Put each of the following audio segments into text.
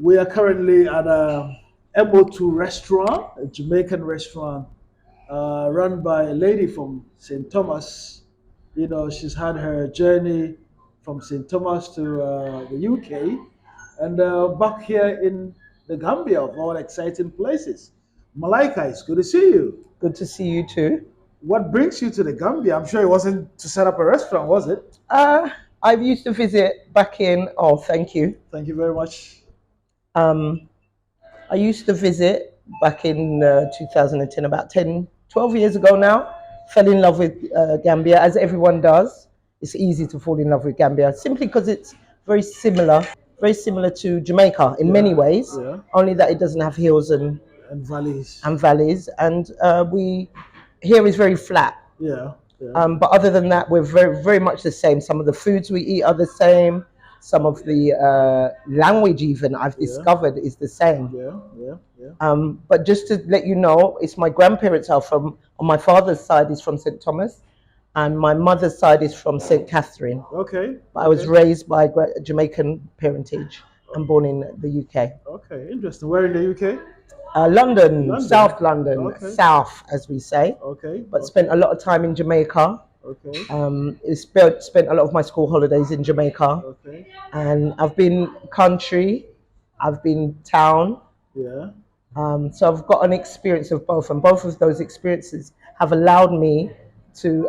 We are currently at a Mo2 restaurant, a Jamaican restaurant run by a lady from St. Thomas. You know, she's had her journey from St. Thomas to the UK and back here in the Gambia of all exciting places. Malaika, it's good to see you. Good to see you too. What brings you to the Gambia? I'm sure it wasn't to set up a restaurant, was it? Uh, I used to visit back in, oh, thank you. Thank you very much. Um, I used to visit back in 2010, about 10, 12 years ago now. Fell in love with Gambia, as everyone does. It's easy to fall in love with Gambia simply because it's very similar to Jamaica in many Yeah, ways, yeah. only that it doesn't have hills And valleys. and valleys. And we here is very flat. Yeah, yeah, But other than that, we're very much the same. Some of the foods we eat are the same. Some of the language, even I've yeah, discovered, is the same. yeah, yeah, yeah. But just to let you know, it's my grandparents are from, on my father's side is from St. Thomas, and my mother's side is from St. Catherine. Okay, But I was okay, raised by Jamaican parentage and born in the UK. okay. Interesting. Where in the UK? London, London. South London, Okay, South, as we say, okay, but okay, spent a lot of time in Jamaica. okay, Spent a lot of my school holidays in Jamaica, okay. and I've been country, I've been town, Yeah. so I've got an experience of both, and both of those experiences have allowed me to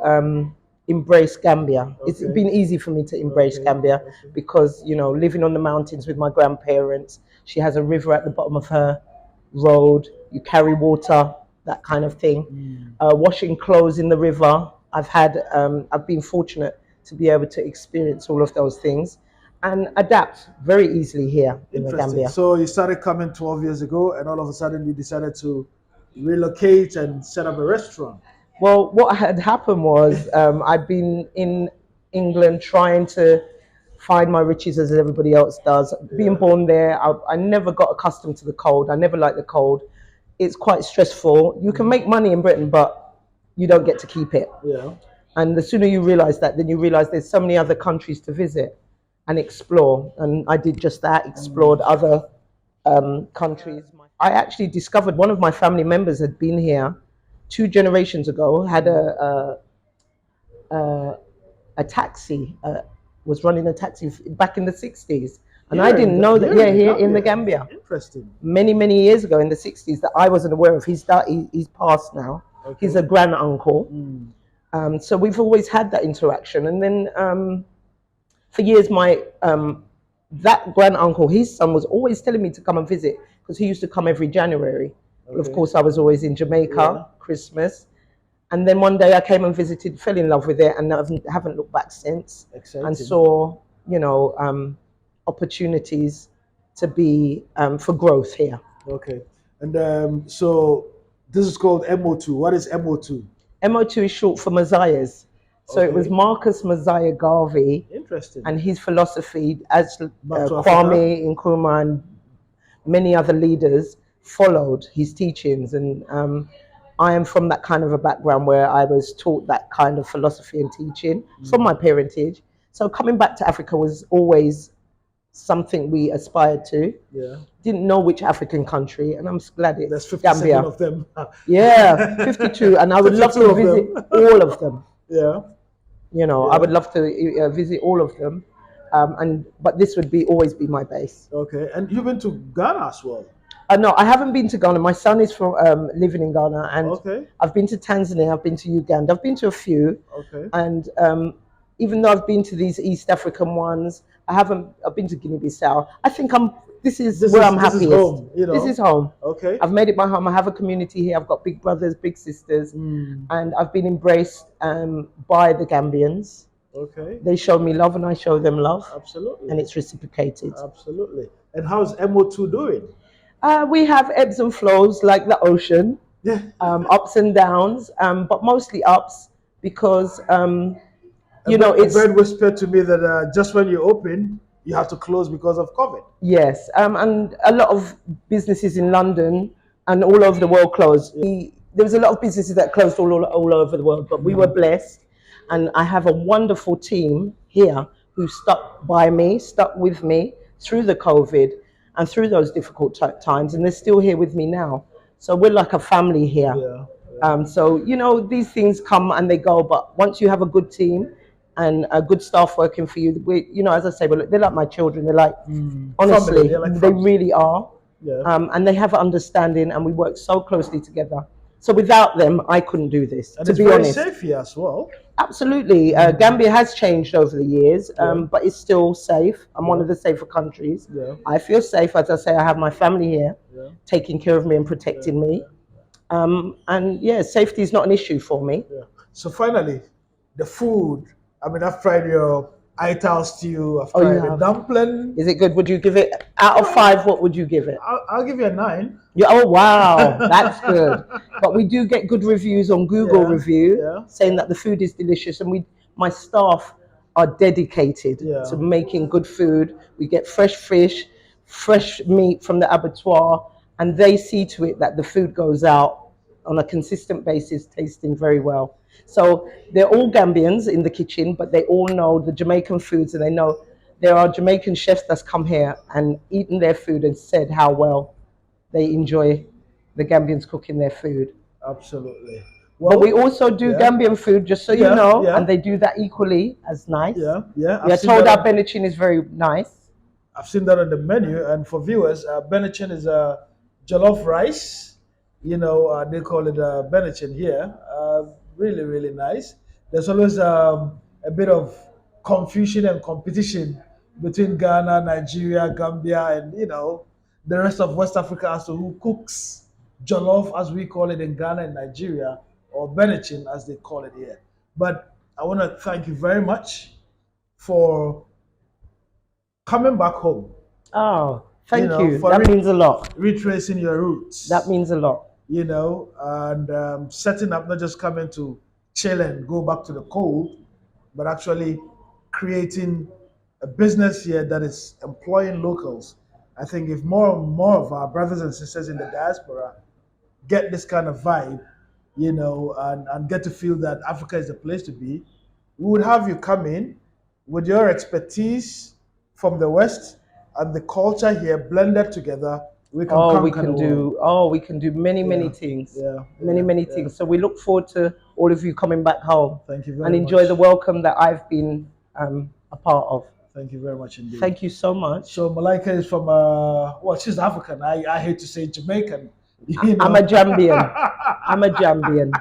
embrace Gambia. It's Okay, been easy for me to embrace okay, Gambia okay. because, you know, living on the mountains with my grandparents, she has a river at the bottom of her road, you carry water, that kind of thing. Mm. Washing clothes in the river. I've been fortunate to be able to experience all of those things and adapt very easily here in the Interesting. Gambia. So you started coming 12 years ago, and all of a sudden you decided to relocate and set up a restaurant. Well, what had happened was I'd been in England trying to find my riches as everybody else does. Being Yeah, born there, I never got accustomed to the cold. I never liked the cold. It's quite stressful. You can make money in Britain, but you don't get to keep it. yeah. And the sooner you realize that, then you realize there's so many other countries to visit and explore. And I did just that, explored other countries. I actually discovered one of my family members had been here 2 generations ago, had a taxi, was running a taxi back in the 60s. And I didn't know that, Here yeah, in the here in the Gambia. Gambia, Interesting. many years ago in the 60s that I wasn't aware of. He's passed now. He's Okay. a grand uncle. Mm. So we've always had that interaction. And then for years, my that grand uncle, his son, was always telling me to come and visit because he used to come every January. But of Okay. course, I was always in Jamaica, Yeah. Christmas. And then one day I came and visited, fell in love with it, and haven't looked back since. And Exciting. saw, you know, opportunities to be for growth here. Okay. And so this is called MO2. What is MO2? Mo2 is short for Messiahs. So it was Okay. Marcus Messiah Garvey Interesting. and his philosophy, as Back to Africa. Kwame Nkrumah and many other leaders followed his teachings. And I am from that kind of a background where I was taught that kind of philosophy and teaching from my parentage. So coming back to Africa was always something we aspired to. Yeah. Didn't know which African country, and I'm glad There's it's 57 Gambia. of them. Yeah, 52, and I would love 52 to of visit them. all of them. Yeah. You know, I Yeah. would love to visit all of them, but this would always be my base. Okay. And you've been to Ghana as well. No, I haven't been to Ghana. My son is from living in Ghana, and Okay. I've been to Tanzania. I've been to Uganda. I've been to a few, Okay. and even though I've been to these East African ones, I've been to Guinea-Bissau. I think This is where I'm this is happiest. home, you know. This is home. Okay. I've made it my home. I have a community here. I've got big brothers, big sisters, and I've been embraced by the Gambians. Okay. They show me love, and I show them love, Absolutely. and it's reciprocated. Absolutely. And how's MO2 doing? We have ebbs and flows like the ocean, Yeah. ups and downs, but mostly ups because A bird whispered to me that just when you open, you have to close because of COVID. yes, and a lot of businesses in London and all over the world closed. There was a lot of businesses that closed all over the world, but we were blessed, and I have a wonderful team here who stuck by me, stuck with me through the COVID. and through those difficult times, and they're still here with me now. So we're like a family here. Yeah. So these things come and they go, but once you have a good team and a good staff working for you, as I say, well, they're like my children. They're like, Family. honestly, They're like they family. really are. Yeah. And they have an understanding, and we work so closely together. So without them, I couldn't do this. And To it's be very honest, safe here as well. absolutely. Gambia has changed over the years, Yeah. but it's still safe. I'm one Yeah. of the safer countries. Yeah. I feel safe, as I say. I have my family here, Yeah. taking care of me and protecting me. And yeah, safety is not an issue for me. Yeah. So finally, the food. I mean, I've tried your ital stew. I've Oh, you tried the have? dumpling. Is it good? Would you give it out of 5? What would you give it? I'll give you a 9. Yeah, oh wow, that's good. But we do get good reviews on Google Yeah, review yeah, saying that the food is delicious, and my staff are dedicated Yeah. to making good food. We get fresh fish, fresh meat from the abattoir, and they see to it that the food goes out on a consistent basis, tasting very well. So they're all Gambians in the kitchen, but they all know the Jamaican foods, and they know there are Jamaican chefs that's come here and eaten their food and said how well they enjoy the Gambians cooking their food. Absolutely. But we also do yeah, Gambian food, just so you yeah, know, yeah, and they do that equally as nice. yeah, yeah. We are I've seen told that our Benachin is very nice. I've seen that on the menu. And for viewers, Benachin is a jollof rice. They call it Benachin here. Really, really nice. There's always a bit of confusion and competition between Ghana, Nigeria, Gambia, and the rest of West Africa as to who cooks jollof, as we call it in Ghana and Nigeria, or Benachin as they call it here. But I want to thank you very much for coming back home, Oh, thank you. for That means a lot. retracing your roots, That means a lot. and setting up, not just coming to chill and go back to the cold, but actually creating a business here that is employing locals. I think if more and more of our brothers and sisters in the diaspora get this kind of vibe, and get to feel that Africa is the place to be, we would have you come in with your expertise from the West and the culture here blended together. We can Oh, we conquer can the world. do. Oh, we can do many, many Yeah, things. yeah, Many, yeah, many yeah. things. So we look forward to all of you coming back home Thank you very and enjoy much. the welcome that I've been a part of. Thank you very much indeed. Thank you so much. So Malika is from well, she's African. I hate to say Jamaican. I'm a Jambian. I'm a Jambian.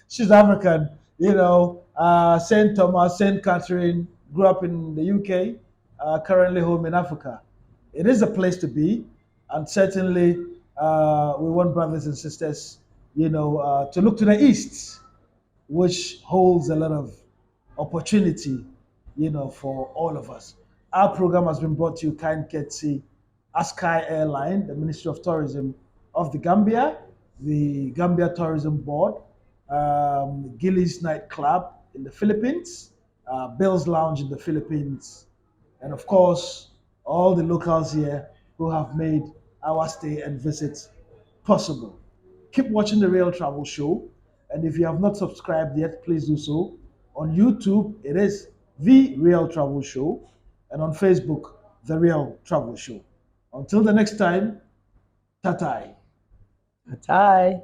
She's African. Saint Thomas, Saint Catherine. Grew up in the UK. Currently home in Africa. It is a place to be, and certainly we want brothers and sisters, to look to the east, which holds a lot of opportunity, for all of us. Our program has been brought to you kind courtesy Askai Airline, the Ministry of Tourism of the Gambia, the Gambia Tourism Board, Gillies Nightclub in the Philippines, Bill's Lounge in the Philippines, and of course, all the locals here who have made our stay and visit possible. Keep watching the Real Travel Show. And if you have not subscribed yet, please do so. On YouTube, it is The Real Travel Show. And on Facebook, The Real Travel Show. Until the next time, tatai. Bye.